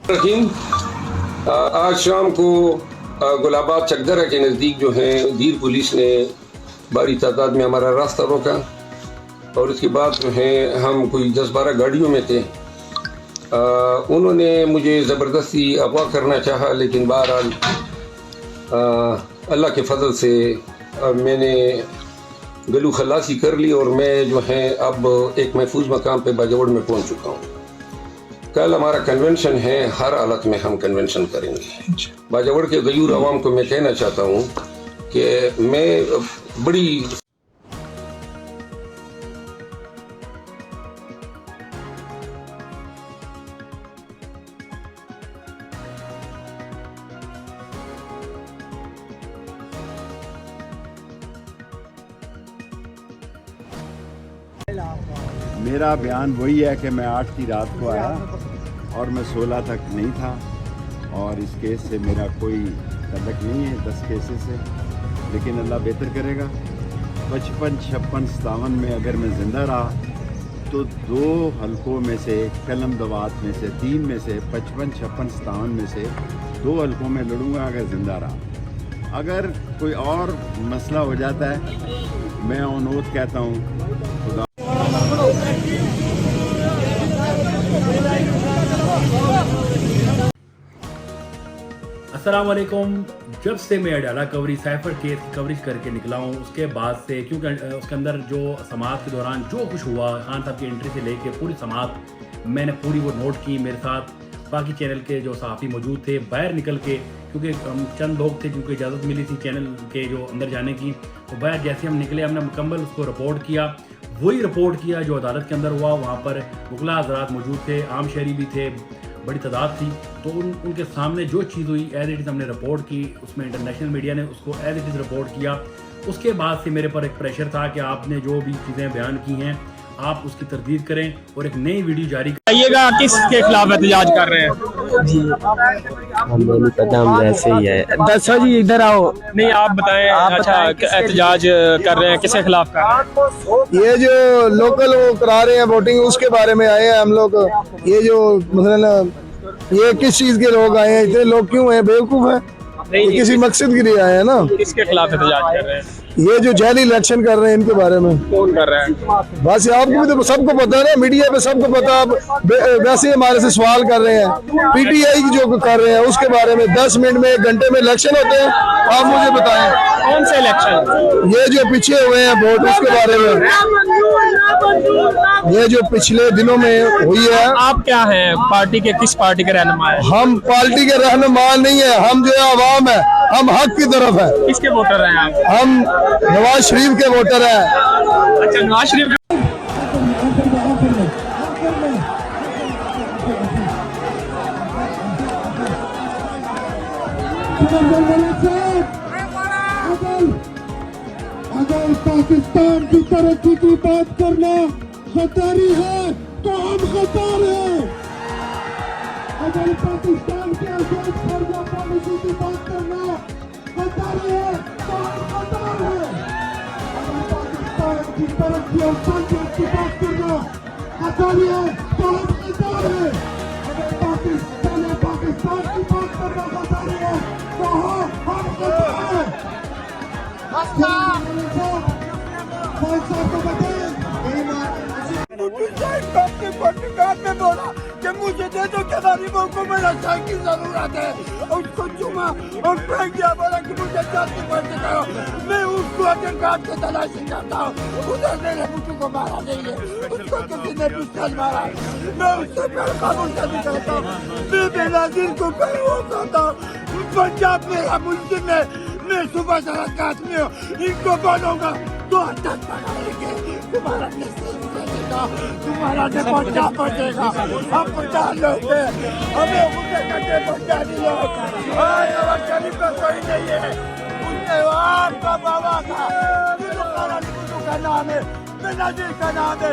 रहीम। आज शाम को गुलाबाद चकदरा के नज़दीक जो है दीर पुलिस ने भारी तादाद में हमारा रास्ता रोका और उसके बाद जो है हम कोई 10-12 गाड़ियों में थे। उन्होंने मुझे ज़बरदस्ती अगवा करना चाहा, लेकिन बहरहाल अल्लाह के फजल से मैंने गलू खलासी कर ली और मैं जो है अब एक महफूज मकाम पे बाजवड़ में पहुंच चुका हूँ। कल हमारा कन्वेंशन है, हर हालत में हम कन्वेंशन करेंगे। बाजवड़ के गयूर अवाम को मैं कहना चाहता हूँ कि मैं बड़ी मेरा बयान वही है कि मैं 8 की रात को आया और मैं 16 तक नहीं था और इस केस से मेरा कोई तल्लुक़ नहीं है 10 केसेस से, लेकिन अल्लाह बेहतर करेगा। 55, 56, 57 में अगर मैं ज़िंदा रहा तो 2 हलकों में से कलम दवात में से 3 में से 55, 56, 57 में से 2 हलकों में लड़ूंगा अगर ज़िंदा रहा। अगर कोई और मसला हो जाता है मैं अनुरोध कहता हूँ खुदा अस्सलाम वालेकुम। जब से मैं अडाला कवरेज साइफर केस की कवरेज करके निकला हूँ उसके बाद से, क्योंकि उसके अंदर जो समाअत के दौरान जो कुछ हुआ, खान साहब की एंट्री से लेके पूरी समाअत मैंने पूरी वो नोट की। मेरे साथ बाकी चैनल के जो सहाफ़ी मौजूद थे, बाहर निकल के, क्योंकि चंद लोग थे जिनको इजाज़त मिली थी चैनल के जो अंदर जाने की, तो बाहर जैसे हम निकले हमने मुकम्मल उसको रिपोर्ट किया। वही रिपोर्ट किया जो अदालत के अंदर हुआ। वहाँ पर वकला हज़रात मौजूद थे, आम शहरी भी थे, बड़ी तादाद थी। तो उनके सामने जो चीज़ हुई एज इट इज़ हमने रिपोर्ट की, उसमें इंटरनेशनल मीडिया ने उसको एज इट इज़ रिपोर्ट किया। उसके बाद से मेरे पर एक प्रेशर था कि आपने जो भी चीज़ें बयान की हैं आप उसकी तरदीद करें और एक नई वीडियो जारी करिएगा। किसके खिलाफ एहतजाज कर रहे हैं जी? हमें नहीं पता, हम ऐसे ही है। दसो जी, इधर आओ। नहीं आप बताएं। अच्छा, एहतजाज कर रहे हैं, किसके खिलाफ कर रहे हैं? ये जो लोकल वो करा रहे हैं वोटिंग, उसके बारे में आए हैं हम लोग। ये जो मसलन ये किस चीज के लोग आए हैं, इतने लोग क्यों हैं, बेवकूफ हैं? ये किसी मकसद के लिए आए हैं ना। किसके खिलाफ एहतजाज कर रहे हैं? ये जो जाली इलेक्शन कर रहे हैं इनके बारे में। कौन कर रहा है? बस आपको भी तो सबको पता है ना, मीडिया पे सबको पता। आप वैसे हमारे से सवाल कर रहे हैं पीटीआई की जो कर रहे हैं उसके बारे में। 10 मिनट में 1 घंटे में इलेक्शन होते हैं, आप मुझे बताएं कौन से इलेक्शन? ये जो पीछे हुए हैं वोट, उसके बारे में। ये जो पिछले दिनों में हुई है। आप क्या हैं, पार्टी के किस पार्टी के रहनुमा है? हम पार्टी के रहनुमा नहीं है, हम जो है आवाम है, हम हक की तरफ है। किसके वोटर हैं आप? हम नवाज शरीफ के वोटर हैं। अच्छा, नवाज शरीफ। अगर पाकिस्तान की तरक्की की बात करना गद्दारी है तो हम गद्दार हैं। अगर पाकिस्तान के आजाद फर्जा पॉलिसी की बात करना गद्दारी है तो हम गद्दार हैं। अगर पाकिस्तान की तरक्की और संकट की बात करना गद्दारी है तो हम गद्दार हैं। अगर पाकिस्तान की बात करना गद्दारी है तो हम गद्दार हैं। बोला कि मुझे दे दो कि गरीबों को मेरा चाय की जरूरत है। उसको चुमा और फेंक दिया, बोला कि मुझे जाति भर्ती करो। मैं उसको आधार कार्ड से तलाशी करता हूँ। उधर मेरे मुझे को मारा नहीं है, उसको किसी ने पिस्टल मारा। मैं उससे फिर खामोशी करता हूँ। मैं बेनजीर को फिर वो करता हूँ। पंजाब मेरा मुल्जिम है, मैं सुबह सड़क का आदमी हूँ। इनको बनूंगा तो अटक पड़ेंगे। तुम्हारा तुम्हारा पहुंचा पड़ेगा। हम पहुंचा लोग हमें उनके कटे पहुंचा दी लोग। शरीफ का कोई नहीं है, उनके आपका बाबा का नाम है, बेनजीर का नाम है।